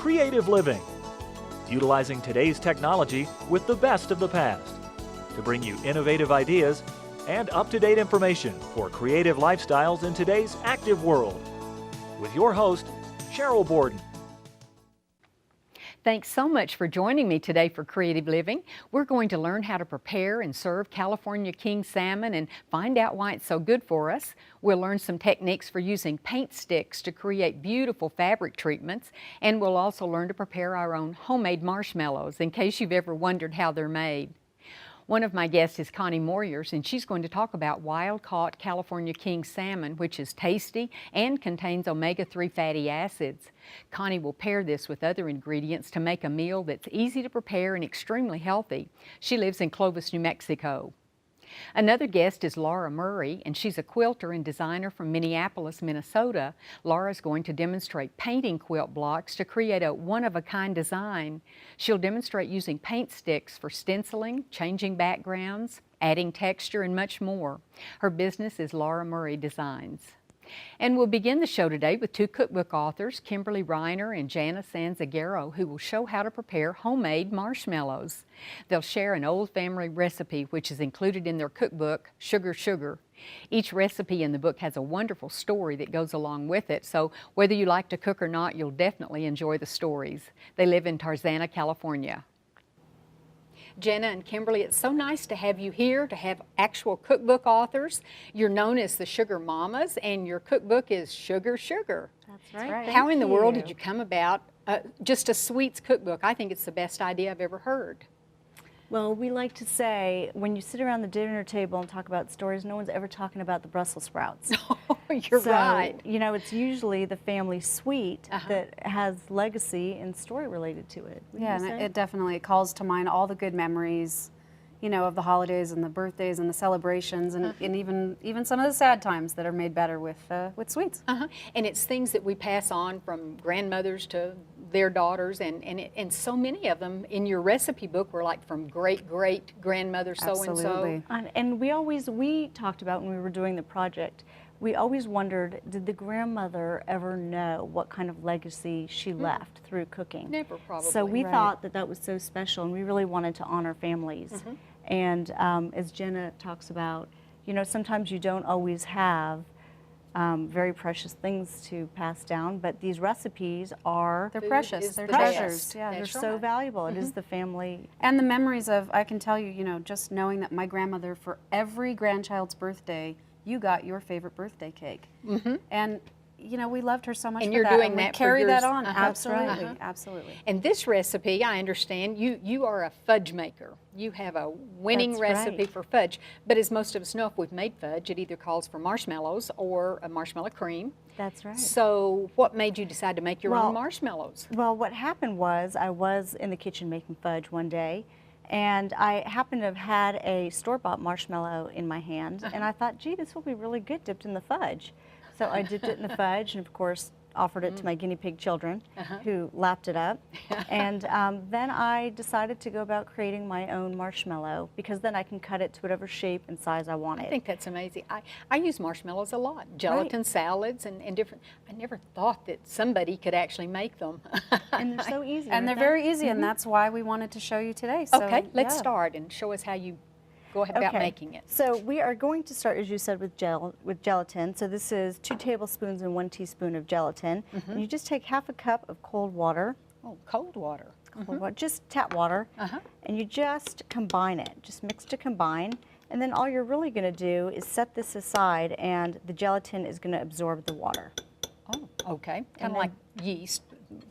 Creative Living, utilizing today's technology with the best of the past to bring you innovative ideas and up-to-date information for creative lifestyles in today's active world. With your host, Sheryl Borden. Thanks so much for joining me today for Creative Living. We're going to learn how to prepare and serve California king salmon and find out why it's so good for us. We'll learn some techniques for using paint sticks to create beautiful fabric treatments, and we'll also learn to prepare our own homemade marshmallows in case you've ever wondered how they're made. One of my guests is Connie Moyers, and she's going to talk about wild-caught California king salmon, which is tasty and contains omega-3 fatty acids. Connie will pair this with other ingredients to make a meal that's easy to prepare and extremely healthy. She lives in Clovis, New Mexico. Another guest is Laura Murray, and she's a quilter and designer from Minneapolis, Minnesota. Laura's going to demonstrate painting quilt blocks to create a one-of-a-kind design. She'll demonstrate using paint sticks for stenciling, changing backgrounds, adding texture, and much more. Her business is Laura Murray Designs. And we'll begin the show today with two cookbook authors, Kimberly Reiner and Jana Sanzaguero, who will show how to prepare homemade marshmallows. They'll share an old family recipe which is included in their cookbook, Sugar Sugar. Each recipe in the book has a wonderful story that goes along with it, so whether you like to cook or not, you'll definitely enjoy the stories. They live in Tarzana, California. Jenna and Kimberly, it's so nice to have you here, to have actual cookbook authors. You're known as the Sugar Mamas, and your cookbook is Sugar Sugar. That's right. How in the world did you come about just a sweets cookbook? I think it's the best idea I've ever heard. Well, we like to say, when you sit around the dinner table and talk about stories, no one's ever talking about the Brussels sprouts. You're right. You know, it's usually the family sweet that has legacy and story related to it. Yeah, and it definitely calls to mind all the good memories, you know, of the holidays and the birthdays and the celebrations, and even some of the sad times that are made better with sweets. And it's things that we pass on from grandmothers to their daughters, and so many of them in your recipe book were like from great-great-grandmother so-and-so. And we talked about when we were doing the project, we always wondered, did the grandmother ever know what kind of legacy she left through cooking? Never, probably. So we thought that that was so special, and we really wanted to honor families. And as Jenna talks about, you know, sometimes you don't always have very precious things to pass down, but these recipes are... They're precious. They're treasures. Yeah, they're so valuable. It is the family. And the memories of, I can tell you, you know, just knowing that my grandmother, for every grandchild's birthday, you got your favorite birthday cake. And, you know, we loved her so much and for you're that. doing and we that carry for that yours. on. Absolutely, absolutely. And this recipe, I understand, you are a fudge maker. You have a winning recipe for fudge. But as most of us know, if we've made fudge, it either calls for marshmallows or a marshmallow cream. That's right. So what made you decide to make your own marshmallows? Well, what happened was I was in the kitchen making fudge one day, and I happened to have had a store-bought marshmallow in my hand, and I thought, gee, this will be really good dipped in the fudge. So I dipped it in the fudge, and of course offered it to my guinea pig children, who lapped it up. And then I decided to go about creating my own marshmallow, because then I can cut it to whatever shape and size I want it. I think that's amazing. I use marshmallows a lot, gelatin salads and different. I never thought that somebody could actually make them. And they're so easy. And they're very easy, and that's why we wanted to show you today. So, okay, let's start and show us how you go about making it. So we are going to start, as you said, with gelatin. So this is 2 tablespoons and 1 teaspoon of gelatin. And you just take half a cup of cold water. Oh, cold water. Cold water, just tap water. And you just combine it, just mix to combine. And then all you're really going to do is set this aside, and the gelatin is going to absorb the water. Oh, okay. Kind of like yeast.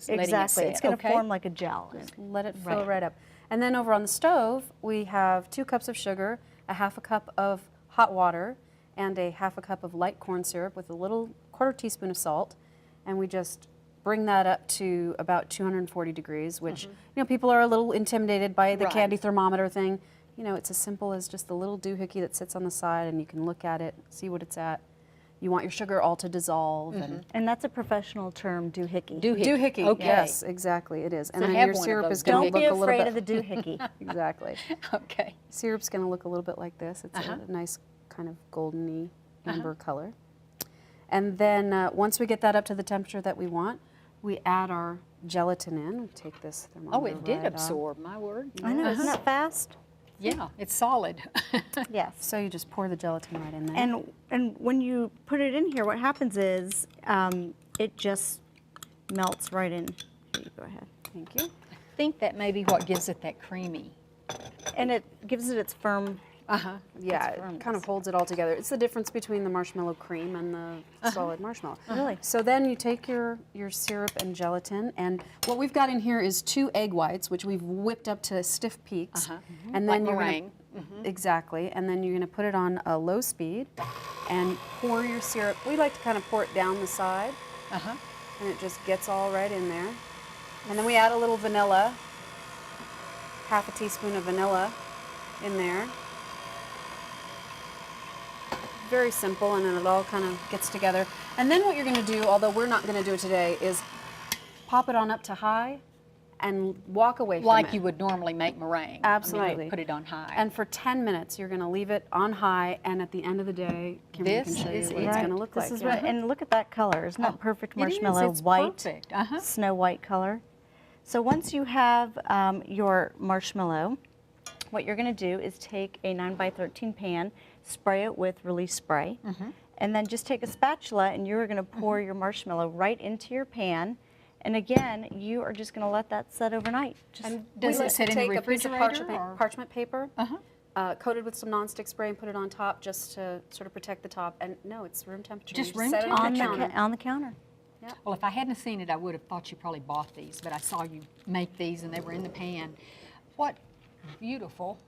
Exactly. It's going to form like a gel. Just let it fill right up. And then over on the stove, we have 2 cups of sugar, a half a cup of hot water, and a half a cup of light corn syrup with a little 1/4 teaspoon of salt. And we just bring that up to about 240 degrees, which, you know, people are a little intimidated by the candy thermometer thing. You know, it's as simple as just the little doohickey that sits on the side, and you can look at it, see what it's at. You want your sugar all to dissolve. And that's a professional term, doohickey. Doohickey, okay. Yes, exactly, it is. And So then your syrup is going to look a little bit... Don't be afraid of the doohickey. Exactly. Okay. Syrup's going to look a little bit like this. It's a nice kind of golden-y amber color. And then once we get that up to the temperature that we want, we add our gelatin in. We take this thermometer Oh, it did right off. absorb, my word. I know, isn't that fast? Yeah, it's solid. Yes. So you just pour the gelatin right in there. And when you put it in here, what happens is it just melts right in. Here, you go ahead. Thank you. I think that may be what gives it that creamy. And it gives it its firm. Yeah, It's it firmness. kind of holds it all together. It's the difference between the marshmallow cream and the solid marshmallow. Really? So then you take your syrup and gelatin, and what we've got in here is 2 egg whites, which we've whipped up to stiff peaks. And Like then you're meringue. exactly, and then you're going to put it on a low speed and pour your syrup. We like to kind of pour it down the side, and it just gets all right in there. And then we add a little vanilla, half a teaspoon of vanilla in there. Very simple, and then it all kind of gets together. And then what you're going to do, although we're not going to do it today, is pop it on up to high and walk away from it. Like you would normally make meringue. Absolutely. I mean, you would put it on high. And for 10 minutes, you're going to leave it on high, and at the end of the day, Kimberly This can show you is what it. it's going to look This like. is Yeah. right. And look at that color. Isn't that perfect It is, marshmallow? it's White, perfect. snow white color. So once you have your marshmallow, what you're going to do is take a 9x13 pan, spray it with release spray, and then just take a spatula and you're going to pour your marshmallow right into your pan. And again, you are just going to let that set overnight. Just And Does we it sit in the take a piece of refrigerator, or- parchment paper, coated with some nonstick spray, and put it on top just to sort of protect the top. And no, it's room temperature. Just You room set it on on the the, counter. on the counter. Well, if I hadn't seen it, I would have thought you probably bought these, but I saw you make these and they were in the pan. What beautiful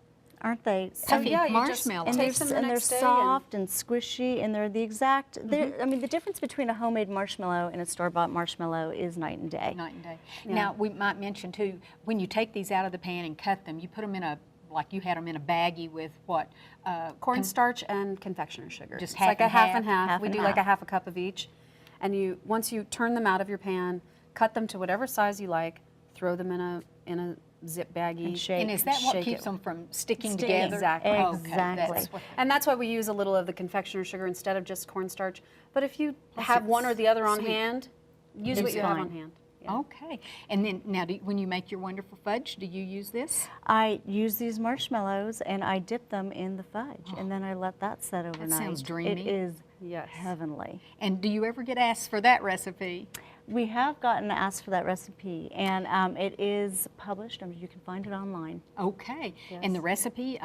Aren't they? So puffy yeah, you just marshmallows. And take they're, them the and they're next day soft and squishy, and they're the exact. I mean, the difference between a homemade marshmallow and a store-bought marshmallow is night and day. Night and day. Now, we might mention too, when you take these out of the pan and cut them, you put them in a, like you had them in a baggie with what? cornstarch and confectioner sugar. Just It's half like a and half half? and half. Half We and do like a half. half a cup of each. And you, once you turn them out of your pan, cut them to whatever size you like, throw them in a zip baggie. And shake. And is that what Shake keeps it. them from sticking Stick- together? exactly. Okay, Exactly. that's what- And that's why we use a little of the confectioner sugar instead of just cornstarch. But if you have one or the other on sweet. hand, use what It's you have fine. on hand. Yeah. Okay. And then now, when you make your wonderful fudge, do you use this? I use these marshmallows and I dip them in the fudge, and then I let that set overnight. sounds dreamy. It is Yes. heavenly. And do you ever get asked for that recipe? We have gotten asked for that recipe, and it is published. I mean, you can find it online. Okay. And the recipe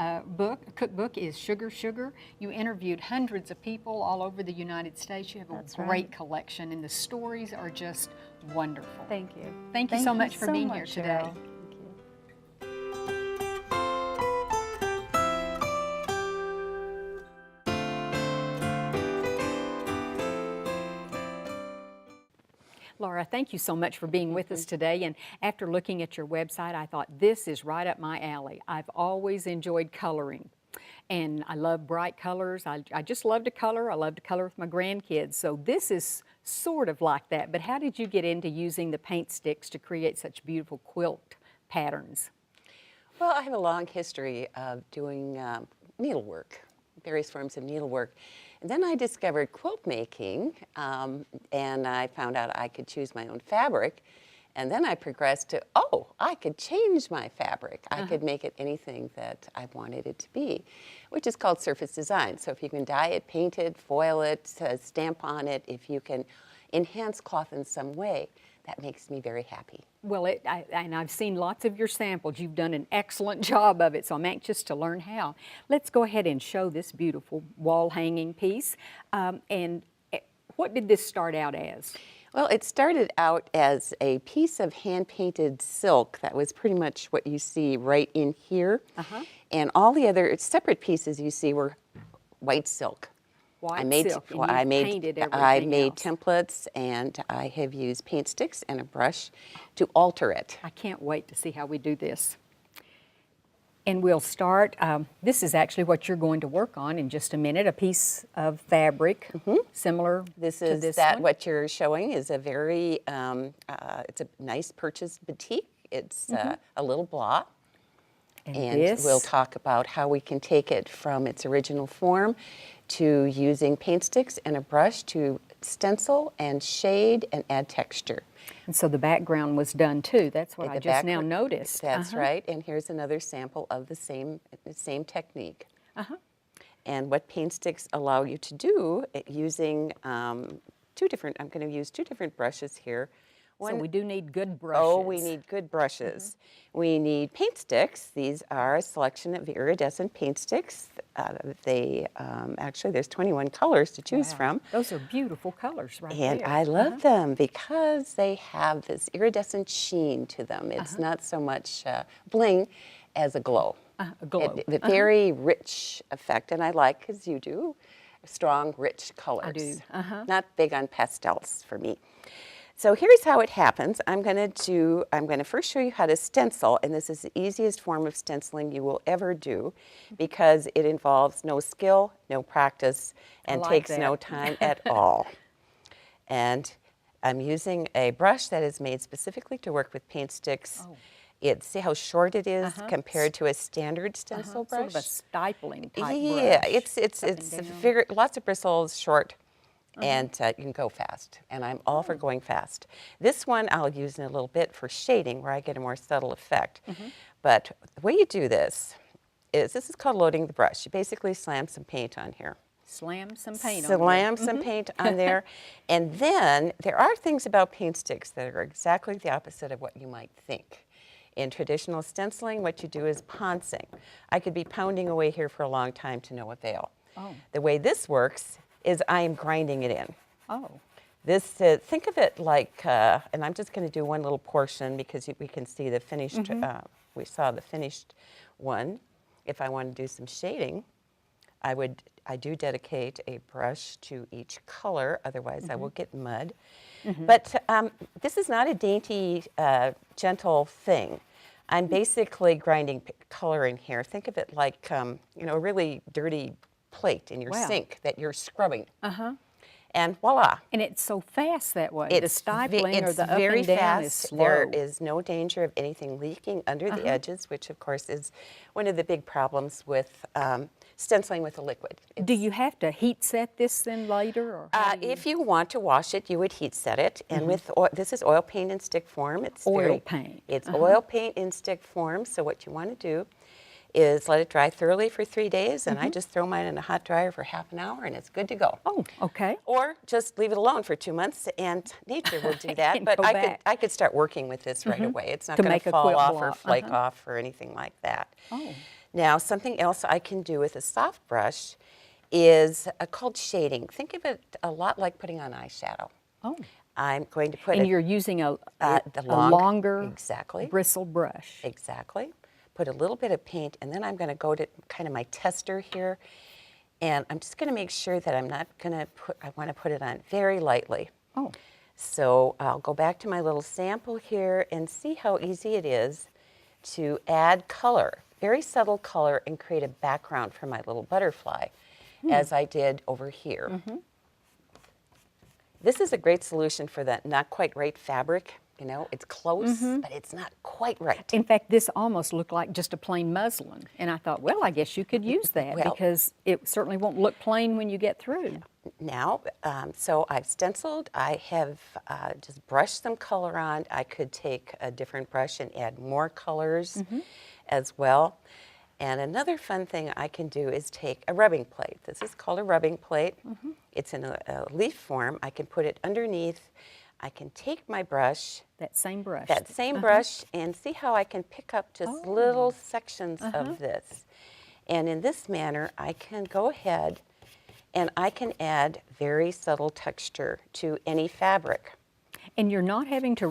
cookbook is Sugar Sugar. You interviewed hundreds of people all over the United States. You have a That's great right. collection, and the stories are just wonderful. Thank you. Thank you so much for being here today. Cheryl. Thank you. Laura, thank you so much for being with us today. And after looking at your website, I thought this is right up my alley. I've always enjoyed coloring. And I love bright colors. I just love to color. I love to color with my grandkids. So this is sort of like that. But how did you get into using the paint sticks to create such beautiful quilt patterns? Well, I have a long history of doing needlework, various forms of needlework. And then I discovered quilt making, and I found out I could choose my own fabric. And then I progressed to, oh, I could change my fabric. I could make it anything that I wanted it to be, which is called surface design. So if you can dye it, paint it, foil it, stamp on it, if you can enhance cloth in some way, that makes me very happy. Well, and I've seen lots of your samples. You've done an excellent job of it, so I'm anxious to learn how. Let's go ahead and show this beautiful wall hanging piece. And what did this start out as? Well, it started out as a piece of hand-painted silk that was pretty much what you see right in here. And all the other separate pieces you see were white silk. White I made, silk, and well, you've I made, painted I everything made else. templates, and I have used paint sticks and a brush to alter it. I can't wait to see how we do this. And we'll start, this is actually what you're going to work on in just a minute, a piece of fabric similar This to is this that one. what you're showing is a very, it's a nice purchase batik. It's a little block. And this, we'll talk about how we can take it from its original form to using paint sticks and a brush to stencil and shade and add texture. And so the background was done too. That's what I The just now background- noticed. That's right. And here's another sample of the same technique. And what paint sticks allow you to do using I'm going to use two different brushes here. So we do need good brushes. Oh, we need good brushes. We need paint sticks. These are a selection of iridescent paint sticks. Actually, there's 21 colors to choose Wow. from. Those are beautiful colors right And there. I love them because they have this iridescent sheen to them. It's not so much bling as a glow. A glow. A very rich effect, and I like, as you do, strong, rich colors. I do. Not big on pastels for me. So here's how it happens. I'm going to first show you how to stencil, and this is the easiest form of stenciling you will ever do because it involves no skill, no practice, and like takes that. no time at all. And I'm using a brush that is made specifically to work with paint sticks. Oh. See how short it is compared to a standard stencil brush? Sort of a stipling type Yeah, brush. it's lots of bristles, short, and you can go fast. And I'm all for going fast. This one I'll use in a little bit for shading, where I get a more subtle effect. But the way you do this is called loading the brush. You basically slam some paint on here. Slam some paint on Slam some paint on there. And then there are things about paint sticks that are exactly the opposite of what you might think. In traditional stenciling, what you do is poncing. I could be pounding away here for a long time to no avail. Oh. The way this works is I am grinding it in. Oh. This, think of it like, and I'm just going to do one little portion because we can see the finished, we saw the finished one. If I want to do some shading, I do dedicate a brush to each color, otherwise I will get mud. But this is not a dainty, gentle thing. I'm basically grinding color in here. Think of it like, a really dirty plate in your Wow. sink that you're scrubbing. And voila. And it's so fast that way. The stipling or it's the up very and down fast. is slow. There is no danger of anything leaking under the edges, which of course is one of the big problems with stenciling with a liquid. Do you have to heat set this then later? Or how do you- If you want to wash it, you would heat set it. And with this is oil paint in stick form. It's Oil paint. It's oil paint in stick form. So what you want to do is let it dry thoroughly for 3 days, and I just throw mine in a hot dryer for half an hour, and it's good to go. Oh, okay. Or just leave it alone for 2 months, and nature will do that. And But go back. I could start working with this right away. It's not To going make to a fall quilt off or block. flake off or anything like that. Oh. Now, something else I can do with a soft brush is called shading. Think of it a lot like putting on eyeshadow. Oh. I'm going to put And it you're using a the longer exactly. bristle brush. Exactly. Put a little bit of paint, and then I'm going to go to kind of my tester here, and I'm just going to make sure that I'm not going to I want to put it on very lightly. Oh. So I'll go back to my little sample here and see how easy it is to add color, very subtle color, and create a background for my little butterfly, as I did over here. This is a great solution for that not quite right fabric. It's close, but it's not quite right. In fact, this almost looked like just a plain muslin. And I thought, well, I guess you could use that Well- because it certainly won't look plain when you get through. Now, so I've stenciled, I have just brushed some color on. I could take a different brush and add more colors as well. And another fun thing I can do is take a rubbing plate. This is called a rubbing plate. It's in a leaf form. I can put it underneath. I can take my brush, That same brush. that same brush, and see how I can pick up just little sections of this. And in this manner, I can go ahead and I can add very subtle texture to any fabric. And you're not having to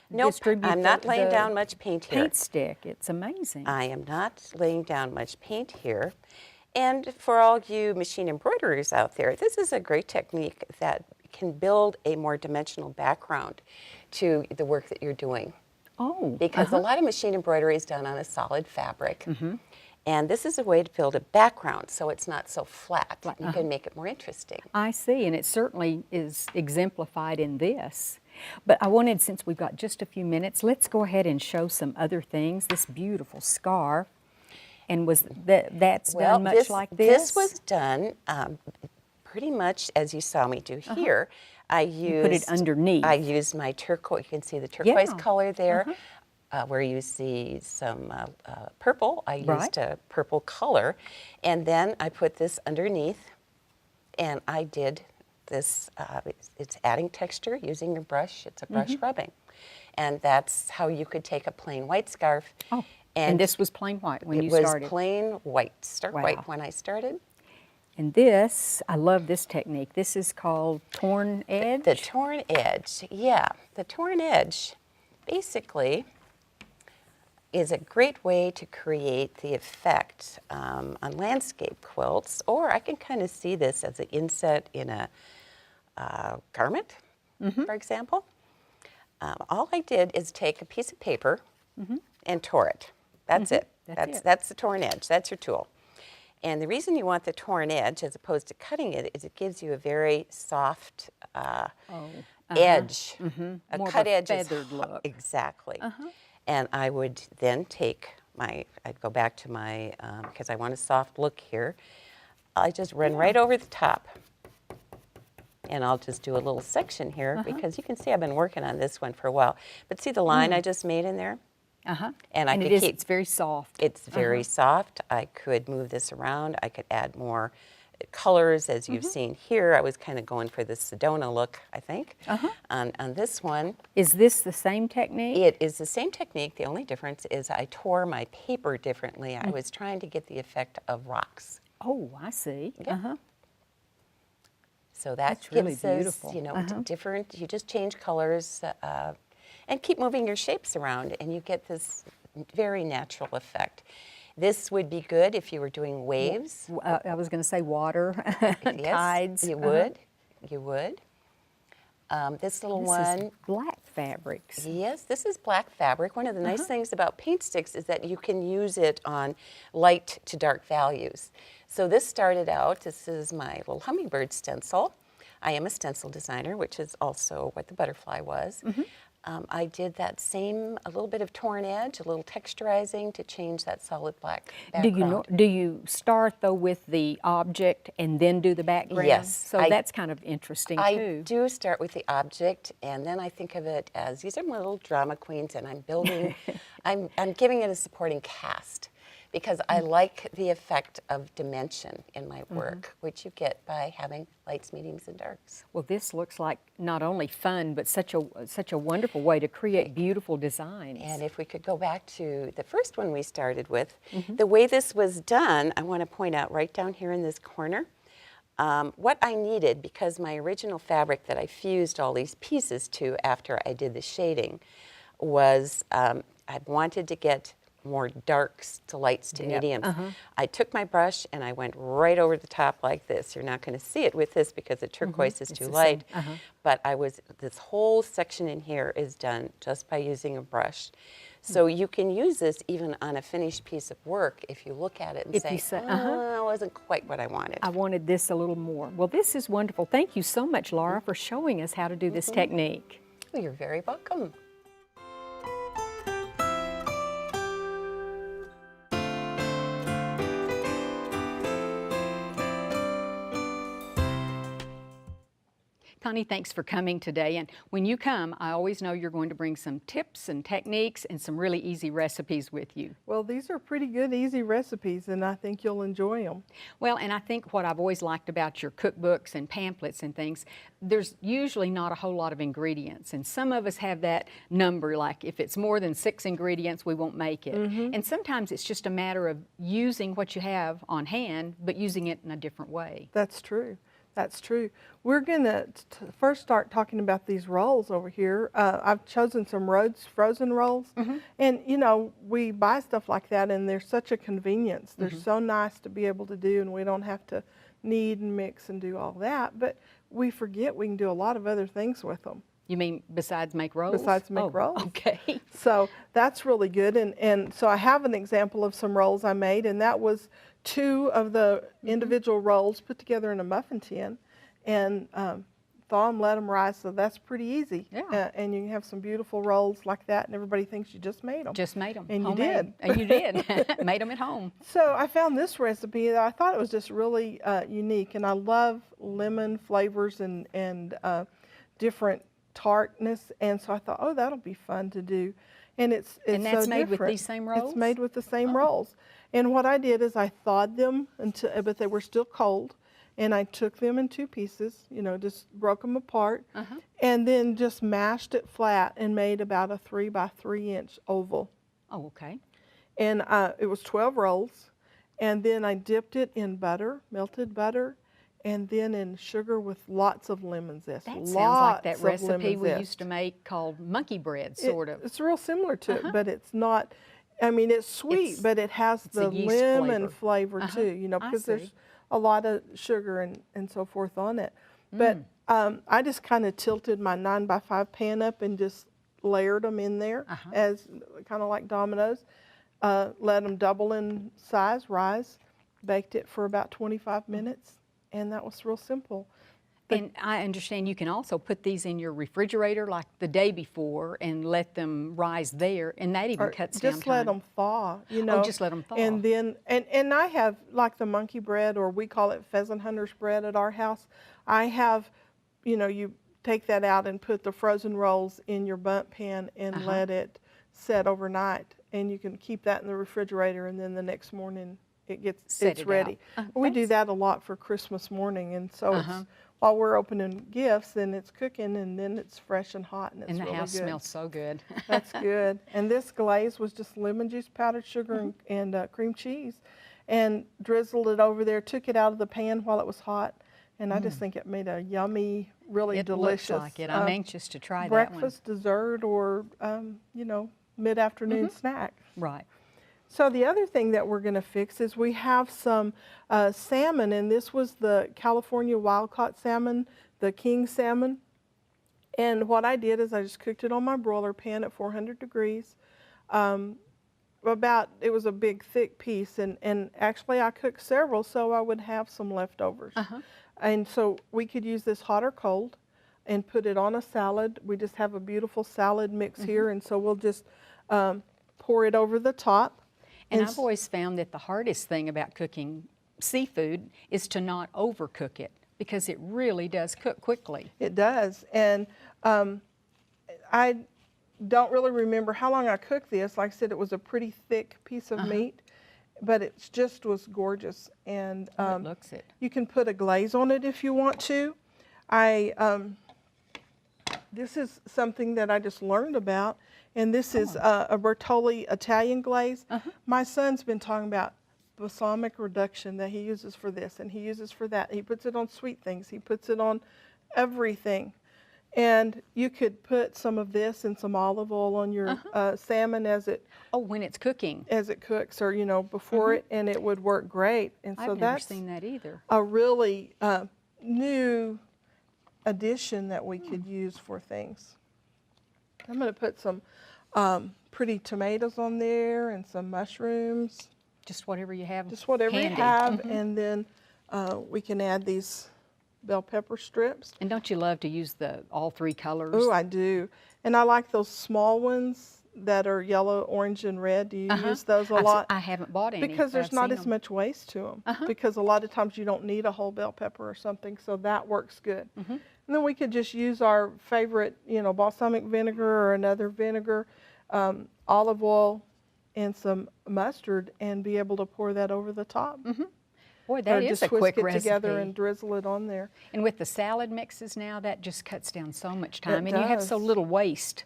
Nope, distribute I'm not laying the down much paint here. paint stick. It's amazing. I am not laying down much paint here. And for all you machine embroiderers out there, this is a great technique that can build a more dimensional background to the work that you're doing. Oh. Because a lot of machine embroidery is done on a solid fabric. And this is a way to build a background so it's not so flat. You can make it more interesting. I see, and it certainly is exemplified in this. But I wanted, since we've got just a few minutes, let's go ahead and show some other things. This beautiful scarf. And was that's done much like this? This was done pretty much as you saw me do here. I used, put it underneath. I used my turquoise, you can see the turquoise Yeah. color there. Where you see some purple, I used a purple color. And then I put this underneath, and I did this, it's adding texture using your brush. It's a brush rubbing. And that's how you could take a plain white scarf. Oh, and this was plain white when you It started. was plain white, stark Wow. white when I started. And this, I love this technique. This is called torn edge. The torn edge, yeah. The torn edge basically is a great way to create the effect on landscape quilts, or I can kind of see this as an inset in a garment, for example. All I did is take a piece of paper and tore it. That's it. That's the torn edge. That's your tool. And the reason you want the torn edge as opposed to cutting it is it gives you a very soft edge. A More of cut a edge is feathered look. Exactly. And I would then take I'd go back to my, because I want a soft look here. I just run right over the top. And I'll just do a little section here because you can see I've been working on this one for a while. But see the line I just made in there? And I could keep, it's very soft. it's very soft. I could move this around. I could add more colors, as you've seen here. I was kind of going for this Sedona look, I think, on this one. Is this the same technique? It is the same technique. The only difference is I tore my paper differently. I was trying to get the effect of rocks. Oh, I see. Yeah. So That's really gives us, beautiful. you know, different, you just change colors and keep moving your shapes around, and you get this very natural effect. This would be good if you were doing waves. I was going to say water, Yes, tides. you would. You would. This little This one. is black fabrics. Yes, this is black fabric. One of the nice things about paint sticks is that you can use it on light to dark values. So this started out, this is my little hummingbird stencil. I am a stencil designer, which is also what the butterfly was. I did that same, a little bit of torn edge, a little texturizing to change that solid black background. Do you start though with the object and then do the background? Yes, So that's kind of interesting I too. do start with the object, and then I think of it as these are my little drama queens, and I'm building, I'm giving it a supporting cast because I like the effect of dimension in my work, which you get by having lights, mediums, and darks. Well, this looks like not only fun, but such a wonderful way to create beautiful designs. And if we could go back to the first one we started with, the way this was done, I want to point out right down here in this corner, what I needed, because my original fabric that I fused all these pieces to after I did the shading was I wanted to get more darks to lights to mediums. I took my brush and I went right over the top like this. You're not going to see it with this because the turquoise is too light, but this whole section in here is done just by using a brush. So you can use this even on a finished piece of work if you look at it and say, that wasn't quite what I wanted. I wanted this a little more. Well, this is wonderful. Thank you so much, Laura, for showing us how to do this technique. Well, you're very welcome. Connie, thanks for coming today. And when you come, I always know you're going to bring some tips and techniques and some really easy recipes with you. Well, these are pretty good, easy recipes, and I think you'll enjoy them. Well, and I think what I've always liked about your cookbooks and pamphlets and things, there's usually not a whole lot of ingredients. And some of us have that number, like if it's more than 6 ingredients, we won't make it. And sometimes it's just a matter of using what you have on hand, but using it in a different way. That's true. That's true. We're going to first start talking about these rolls over here. I've chosen some Rhodes frozen rolls. And, you know, we buy stuff like that, and they're such a convenience. They're so nice to be able to do, and we don't have to knead and mix and do all that. But we forget we can do a lot of other things with them. You mean besides make rolls? Besides make rolls. Okay. So that's really good. And so I have an example of some rolls I made, and that was 2 of the individual rolls put together in a muffin tin and thaw them, let them rise. So that's pretty easy. Yeah. And you can have some beautiful rolls like that, and everybody thinks you just made them. Just made them. And homemade. you did. And you did. Made them at home. So I found this recipe that I thought it was just really unique, and I love lemon flavors and different tartness, and so I thought, oh, that'll be fun to do. And it's And that's so made with different. these same rolls? It's made with the same rolls. And what I did is I thawed them but they were still cold, and I took them in 2 pieces, you know, just broke them apart, and then just mashed it flat and made about a 3 by 3 inch oval. Oh, okay. And it was 12 rolls, and then I dipped it in butter, melted butter, and then in sugar with lots of lemon zest. That sounds like that Lots of recipe lemon we zest. used to make called monkey bread, sort of. It's real similar to it, but it's not. I mean, it's sweet, It's- but it has it's a the yeast lemon flavor. too, you know, I because there's see. a lot of sugar and so forth on it. But I just kind of tilted my 9 by 5 pan up and just layered them in there as kind of like dominoes. Let them double in size, rise, baked it for about 25 minutes, and that was real simple. And I understand you can also put these in your refrigerator like the day before and let them rise there, and that even Or cuts down just time. let them thaw, you know. just let 'em thaw. And then, and I have like the monkey bread, or we call it pheasant hunter's bread at our house. I have, you know, you take that out and put the frozen rolls in your bundt pan and let it set overnight, and you can keep that in the refrigerator, and then the next morning it's Set it ready. out. We do That's- that a lot for Christmas morning, and so it's, while we're opening gifts, then it's cooking, and then it's fresh and hot, and it's And the really house good. smells so good. That's good. And this glaze was just lemon juice, powdered sugar, and cream cheese, and drizzled it over there, took it out of the pan while it was hot, and I just think it made a yummy, really It delicious looks like it. I'm anxious to try that one. breakfast, dessert, or, you know, mid-afternoon snack. Right. So the other thing that we're going to fix is we have some salmon, and this was the California wild-caught salmon, the king salmon. And what I did is I just cooked it on my broiler pan at 400 degrees. It was a big, thick piece, and actually I cooked several, so I would have some leftovers. And so we could use this hot or cold and put it on a salad. We just have a beautiful salad mix here, and so we'll just pour it over the top. And And I've always found that the hardest thing about cooking seafood is to not overcook it, because it really does cook quickly. It does. And I don't really remember how long I cooked this. Like I said, it was a pretty thick piece of meat, but it just was gorgeous. And It looks it. you can put a glaze on it if you want to. This is something that I just learned about, and this is a Bertolli Italian glaze. My son's been talking about balsamic reduction that he uses for this, and he uses for that. He puts it on sweet things. He puts it on everything. And you could put some of this and some olive oil on your salmon as it Oh, when it's cooking. cooks, or, you know, before it, and it would work great. And so I've never that's seen that either. a really new addition that we could use for things. I'm going to put some pretty tomatoes on there and some mushrooms, Just whatever you have just whatever you handy. have, and then we can add these bell pepper strips. And don't you love to use all 3 colors? Oh, I do. And I like those small ones that are yellow, orange, and red. Do you use those a lot? I haven't bought any. Because there's I've not seen as 'em. much waste to them. Because a lot of times you don't need a whole bell pepper or something, so that works good. And then we could just use our favorite, you know, balsamic vinegar or another vinegar, olive oil, and some mustard, and be able to pour that over the top. Boy, Or that is just a quick whisk it recipe. together and drizzle it on there. And with the salad mixes now, that just cuts down so much time, and you have so does. little waste.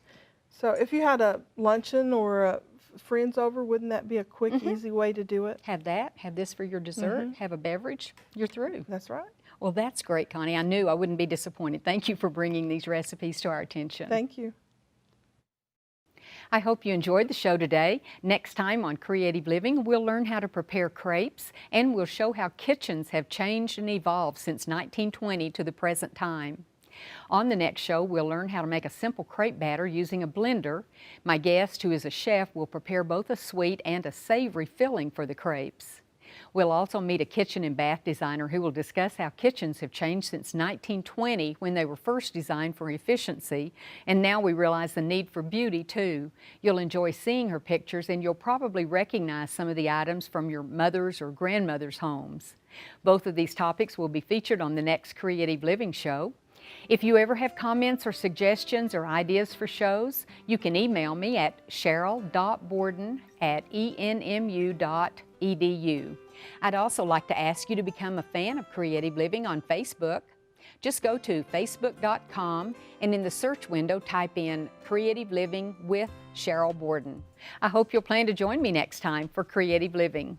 So if you had a luncheon or friends over, wouldn't that be a quick, easy way to do it? Have that, have this for your dessert, have a beverage, you're through. That's right. Well, that's great, Connie. I knew I wouldn't be disappointed. Thank you for bringing these recipes to our attention. Thank you. I hope you enjoyed the show today. Next time on Creative Living, we'll learn how to prepare crepes, and we'll show how kitchens have changed and evolved since 1920 to the present time. On the next show, we'll learn how to make a simple crepe batter using a blender. My guest, who is a chef, will prepare both a sweet and a savory filling for the crepes. We'll also meet a kitchen and bath designer who will discuss how kitchens have changed since 1920 when they were first designed for efficiency, and now we realize the need for beauty too. You'll enjoy seeing her pictures, and you'll probably recognize some of the items from your mother's or grandmother's homes. Both of these topics will be featured on the next Creative Living show. If you ever have comments or suggestions or ideas for shows, you can email me at cheryl.borden@enmu.edu. I'd also like to ask you to become a fan of Creative Living on Facebook. Just go to facebook.com and in the search window type in Creative Living with Sheryl Borden. I hope you'll plan to join me next time for Creative Living.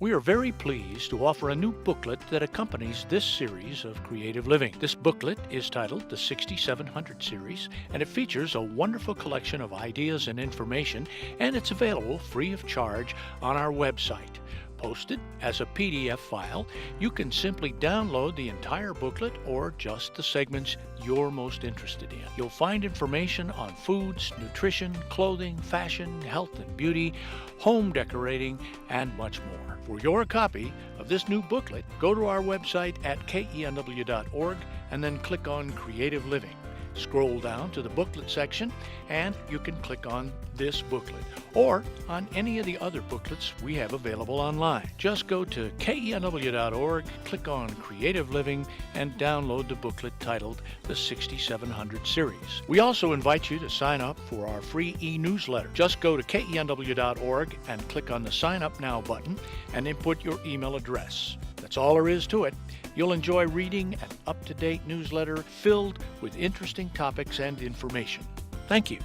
We are very pleased to offer a new booklet that accompanies this series of Creative Living. This booklet is titled the 6700 Series, and it features a wonderful collection of ideas and information, and it's available free of charge on our website. Posted as a PDF file, you can simply download the entire booklet or just the segments you're most interested in. You'll find information on foods, nutrition, clothing, fashion, health and beauty, home decorating, and much more. For your copy of this new booklet, go to our website at kenw.org and then click on Creative Living. Scroll down to the booklet section and you can click on this booklet or on any of the other booklets we have available online. Just go to kenw.org, click on Creative Living, and download the booklet titled the 6700 Series. We also invite you to sign up for our free e-newsletter. Just go to kenw.org and click on the Sign Up Now button and input your email address. That's all there is to it. You'll enjoy reading an up-to-date newsletter filled with interesting topics and information. Thank you.